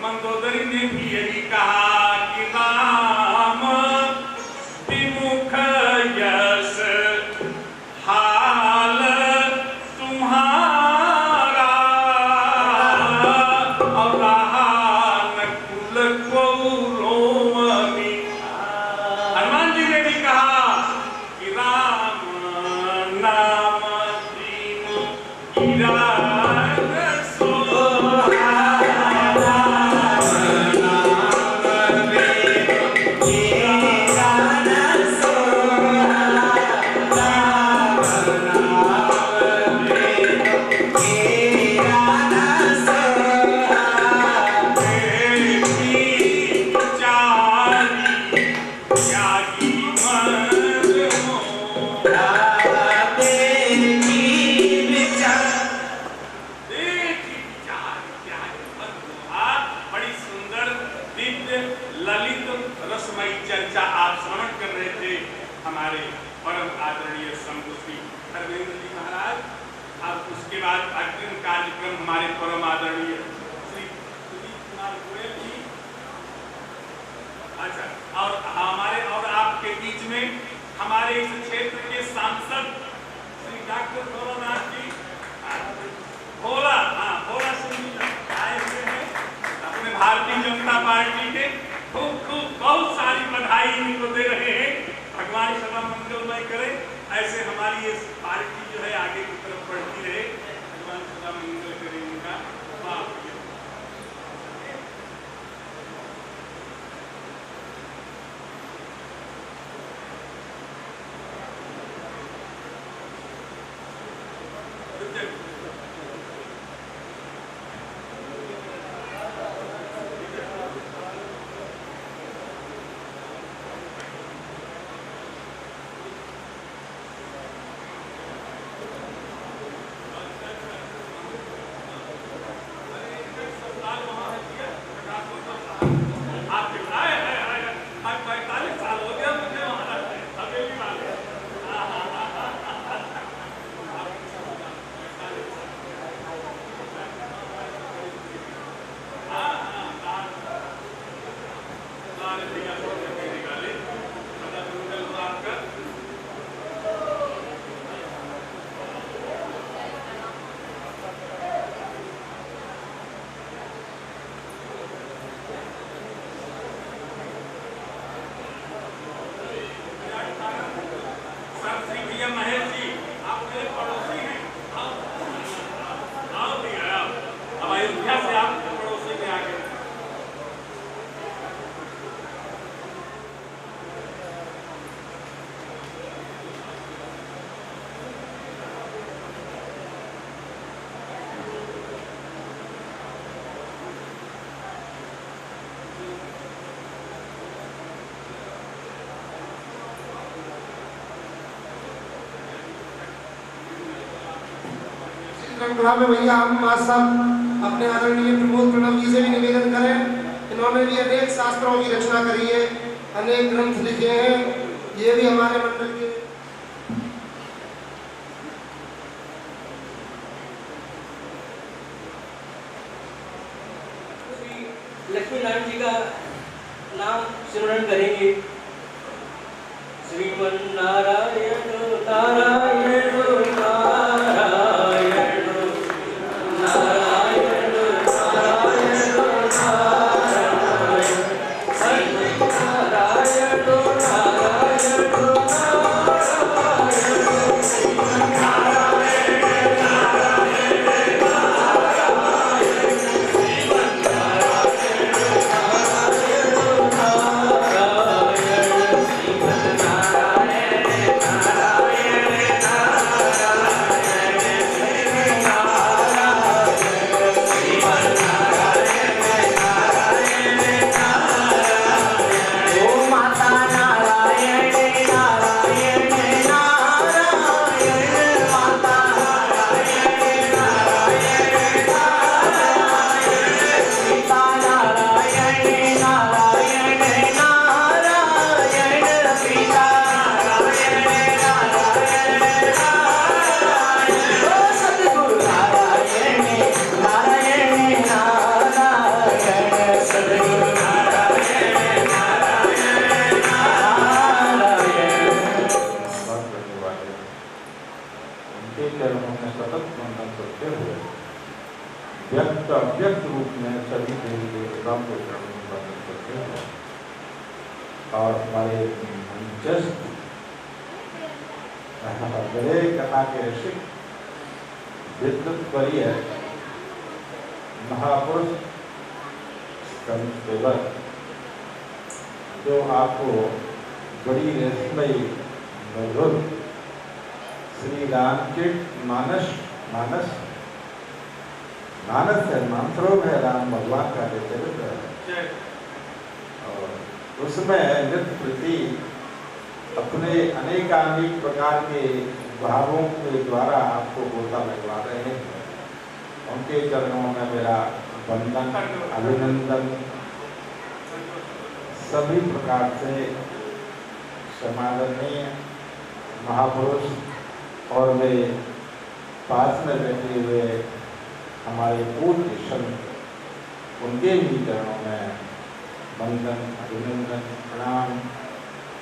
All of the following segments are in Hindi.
मंदोदरी ने भी यही कहा कि राम विमुख यश हाल तुम्हारा और रहा नकुल कौरवों। हनुमान जी ने भी कहा कि राम नाम दीन गिरा ललित रसमयी चर्चा आप श्रवण कर रहे थे हमारे परम आदरणीय संतोषी धर्मेंद्र जी महाराज। अब उसके बाद अग्रिम कार्यक्रम हमारे परम आदरणीय श्री सुदीप कुमार गोयल जी, अच्छा, और हमारे और आपके बीच में हमारे इस क्षेत्र के सांसद श्री डॉक्टर भोलानाथ जी, भोला सिंह जी आए हुए हैं अपने भारतीय जनता पार्टी के। खूब बहुत सारी बधाई इनको दे रहे हैं। भगवान सदा मंगलमय करे, ऐसे हमारी ये पार्टी जो है आगे की तरफ बढ़ती रहे। भगवान सदा मंगल करे इनका। महेश जी, आप मेरे पड़ोसी हैं। आओ भैया, अब अयोध्या से आप पड़ोसी में आ गए। में भैया हम आज सब अपने आदरणीय प्रमोद प्रणव जी से भी निवेदन करें। इन्होंने भी अनेक शास्त्रों की रचना करी है, अनेक ग्रंथ लिखे हैं। ये भी हमारे मंडल के लक्ष्मी नारायण जी का नाम स्मरण करेंगे। श्रीमन नारायण नारायण व्यक्त अव्यक्त रूप में सभी देवी देवताओं को चरणों में वंदन करते हैं और हमारे मंचस्थ बड़े कथा के ऋषि विद्युत वरीय महापुरुष सेवक जो आपको बड़ी रहस्यमयी मधुर श्री रामचरित मानस है मानसरोवर है राम भगवान का जो चरित्र है और उसमें नृत्य प्रति अपने अनेकानेक प्रकार के भावों के द्वारा आपको गोता लगवा रहे हैं। उनके चरणों में मेरा वंदन अभिनंदन सभी प्रकार से समादरणीय महापुरुष और मेरे पास में बैठे हुए हमारे पूज्य संत उनके भी चरणों में वंदन अभिनंदन प्रणाम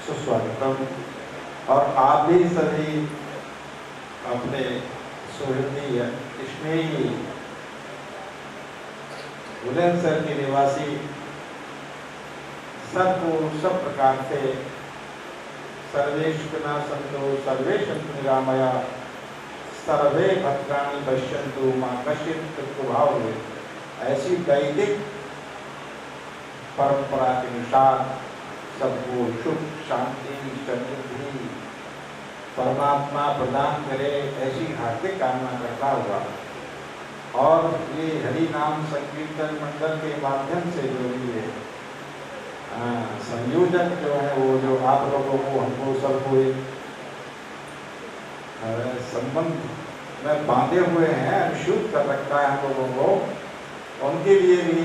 सुस्वागतम। और आप भी सभी अपने सुहृदीय स्नेही बुलंदशहर के निवासी सबको सब प्रकार से सर्वेष्टना संतो सर्वे संतु निरामया सर्वे भद्राणि पश्यन्तु मां कश्चित् दुष्कृभाव। ऐसी वैदिक परंपरा के अनुसार सबको सुख शांति समृद्धि परमात्मा प्रदान करे ऐसी हार्दिक कामना करता हुआ और ये हरि नाम संकीर्तन मंडल के माध्यम से जो भी है संयोजक जो है वो जो आप लोगों को हमको सबको संबंध में बांधे हुए हैं अनुसूत कर रखा है हम लोगों को उनके लिए भी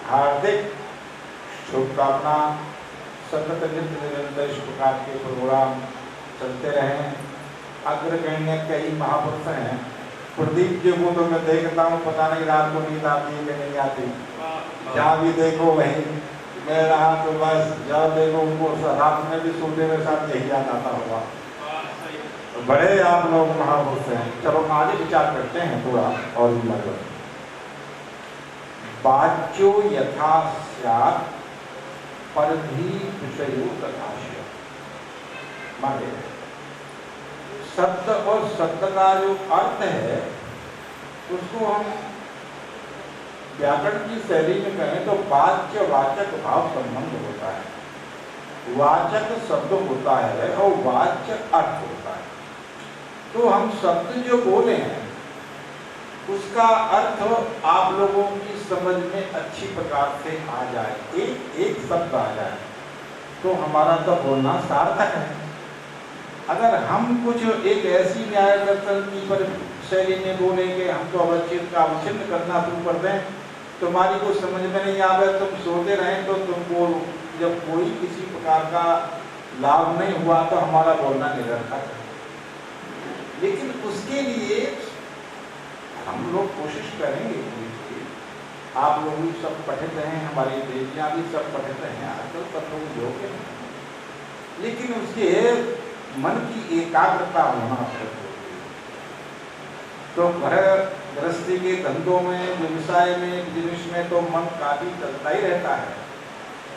हार्दिक शुभकामना। सतत निरंतर इस प्रकार के प्रोग्राम चलते रहें। अग्रगण्य कई महापुरुष हैं। प्रदीप जी को तो मैं देखता हूँ पता नहीं रात को नींद आती है कि नहीं आती। जहाँ भी देखो वहीं मैं रहा तो बस जब देखो उनको रात में भी सोते मेरे साथ यही याद आता होगा। बड़े आप लोग महापुरुष हैं। चलो आगे विचार करते हैं थोड़ा और भी मतलब वाच्यो यथा स्यात् परधि विषयो तथाशय। माने शब्द और शब्द का जो अर्थ है उसको हम व्याकरण की शैली में कहें तो वाच्य वाचक भाव संबंध होता है। वाचक शब्द होता है और वाच्य अर्थ होता है। तो हम शब्द जो बोले हैं उसका अर्थ आप लोगों की समझ में अच्छी प्रकार से आ जाए, एक शब्द आ जाए तो हमारा तो बोलना सार्थक है। अगर हम कुछ एक ऐसी न्याय दर्शन की पर शैली में बोलेंगे हम तो अवच्छेद का अवच्छिन्न करना शुरू कर दें तुम्हारी को समझ में नहीं आवे तुम सोते रहें तो तुमको जब कोई किसी प्रकार का लाभ नहीं हुआ तो हमारा बोलना निरर्थक है। लेकिन उसके लिए हम लोग कोशिश करेंगे। आप लोग भी सब पठित हैं, हमारी बेटियां भी सब पठित हैं, आजकल सब लोग योग्य हैं, लेकिन उसके मन की एकाग्रता होना आवश्यक होती है। तो घर गृहस्थी के धंधों में व्यवसाय में बिजनेस में तो मन काफी चलता ही रहता है।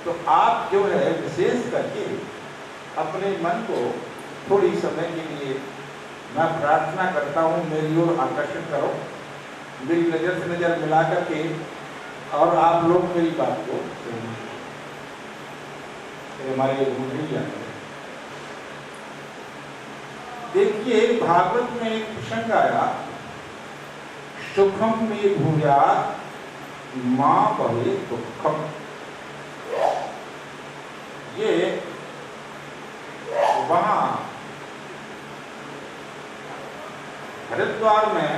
तो आप जो है विशेष करके अपने मन को थोड़ी समय के लिए मैं प्रार्थना करता हूँ मेरी ओर आकर्षित करो, मेरी नज़र से नज़र मिला करके और आप लोग मेरी बात को हमारे रूढ़ी जाते हैं। देखिए भागवत में एक प्रसंग आया सुखम में भूया माँ भवे दुखम। ये वहाँ हरिद्वार में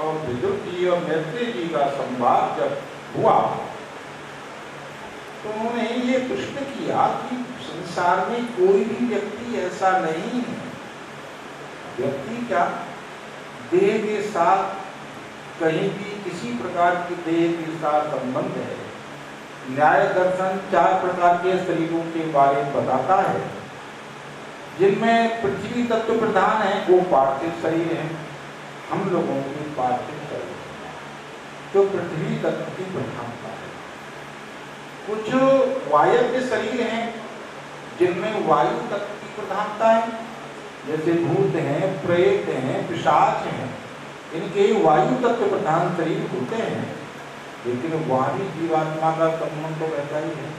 और विदुर जी और मैत्री जी का संवाद जब हुआ तो उन्होंने ये प्रश्न किया कि संसार में कोई भी व्यक्ति ऐसा नहीं है, व्यक्ति क्या देह के साथ कहीं भी किसी प्रकार की देह के साथ संबंध है। न्याय दर्शन 4 प्रकार के शरीरों के बारे में बताता है जिनमें पृथ्वी तत्व प्रधान है वो पार्थिव शरीर है, हम लोगों की पार्थिव शरीर। तो पृथ्वी तत्व की प्रधानता है। कुछ वायव्य शरीर हैं जिनमें वायु तत्व की प्रधानता है, जैसे भूत हैं, प्रेत हैं, पिशाच हैं, इनके वायु तत्व प्रधान शरीर होते हैं, लेकिन वहाँ भी जीवात्मा का संबंध तो रहता ही है।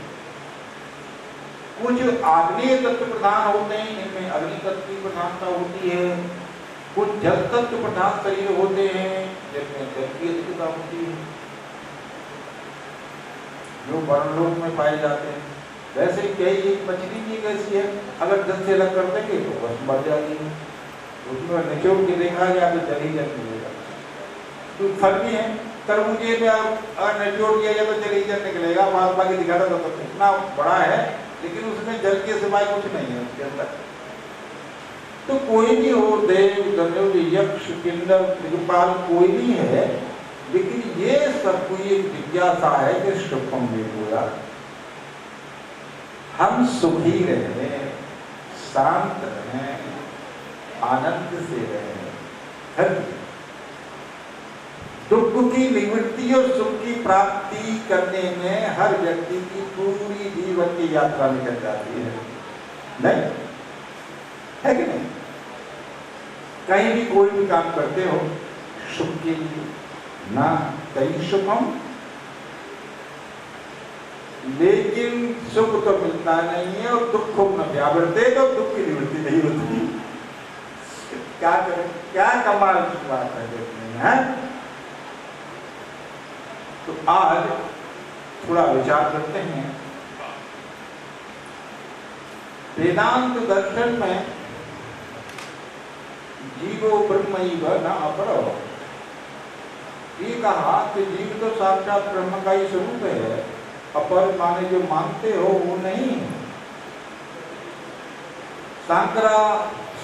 कुछ आग्नेय तत्व प्रधान होते हैं, इनमें अग्नि तत्व की प्रधानता होती है। कुछ जल तत्व प्रधान शरीर होते हैं, जिनमें जल की अधिकता होती है, जो परलोक में पाए जाते हैं। वैसे कई एक मछली भी कैसी है, अगर जल से अलग कर देंगे तो बस मर जाएगी, उसमें निचोड़ के देखा गया तो जल ही जल मिलेगा। तो फल भी है, तरबूजे में अगर निचोड़ दिया जाए तो जल ही जल निकलेगा, बाकी दिखाता तो इतना बड़ा है लेकिन उसमें जल के सिवाय कुछ नहीं है उसके अंदर। तो कोई भी हो, देव, गंधर्व, यक्ष, किन्नर, दिक्पाल, कोई भी है, लेकिन ये सब कोई एक जिज्ञासा है कि सुखम विभूया, हम सुखी रहें, शांत रहें, आनंद से रहें। दुख की निवृत्ति और सुख की प्राप्ति करने में हर व्यक्ति की पूरी जीवन की यात्रा निकल जाती है, नहीं है कि नहीं? कहीं भी कोई भी काम करते हो सुख के लिए, ना कहीं सुखम, लेकिन सुख तो मिलता नहीं है और दुख को न व्यावृते तो दुख की निवृत्ति नहीं होती। क्या करें, क्या कमाल की बात है देखने हैं। तो आज थोड़ा विचार करते हैं। वेदांत दर्शन में जीवो ब्रह्मैव न अपरो, ये कहा कि जीव तो साक्षात ब्रह्म का ही स्वरूप है, अपर माने जो मानते हो वो नहीं।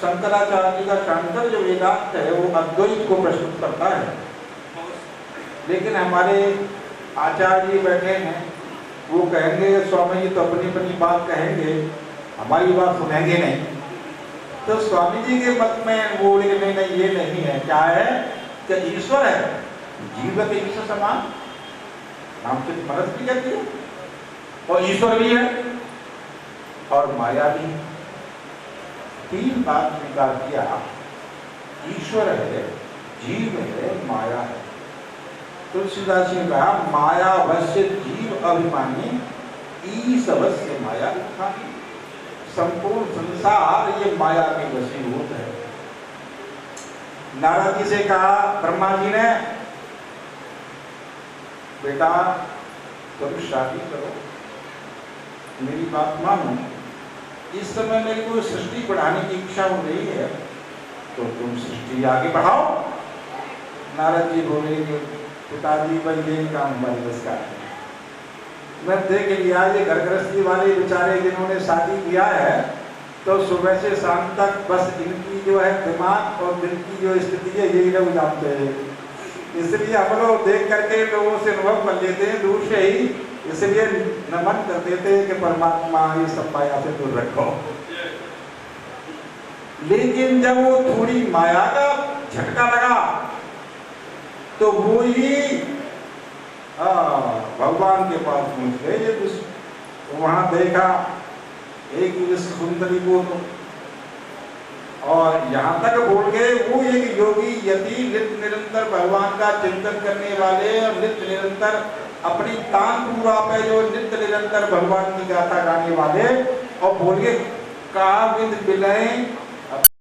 शंकराचार्य का शंकर जो वेदांत है वो अद्वैत को प्रस्तुत करता है, लेकिन हमारे आचार्य बैठे हैं वो कहेंगे स्वामी जी तो अपनी अपनी बात कहेंगे, हमारी बात सुनेंगे नहीं। तो स्वामी जी के मत में वो नहीं नहीं ये नहीं है, क्या है कि ईश्वर है, जीव के ईश्वर समान नाम से मदद भी करती है और ईश्वर भी है और माया भी है। तीन बात स्वीकार किया, ईश्वर है, जीव है, माया है। तुलसीदास जी ने कहा माया वश्य जीव अभिमानी ईश अवश्य माया रूपानी, संपूर्ण संसार ये माया के वशीभूत है। नारद जी से कहा ब्रह्मा जी ने, बेटा तुम शादी करो, मेरी बात मानो, इस समय मेरी कोई सृष्टि बढ़ाने की इच्छा हो रही है तो तुम सृष्टि आगे बढ़ाओ। नारद जी बोले पिताजी भाई ये काम हमारे बस का है। मैं देख लिया ये घर गृहस्थी वाले बेचारे जिन्होंने शादी किया है तो सुबह से शाम तक बस इनकी जो है दिमाग और दिल की जो स्थिति है यही लोग जानते हैं, इसलिए हम लोग देख करके लोगों से अनुभव कर लेते हैं दूर से ही, इसलिए नमन कर देते हैं कि परमात्मा ये सब माया से दूर रखो। लेकिन जब वो थोड़ी माया का झटका लगा तो वो ही भगवान के पास पहुंच गए। ये तो वहां देखा एक सुंदरी को तो, और यहाँ तक बोल गए वो एक योगी यति नित्य निरंतर भगवान का चिंतन करने वाले और नित्य निरंतर अपनी तानपुरा पे जो नित्य निरंतर भगवान की गाथा गाने वाले, और बोलिए कहा विद विलय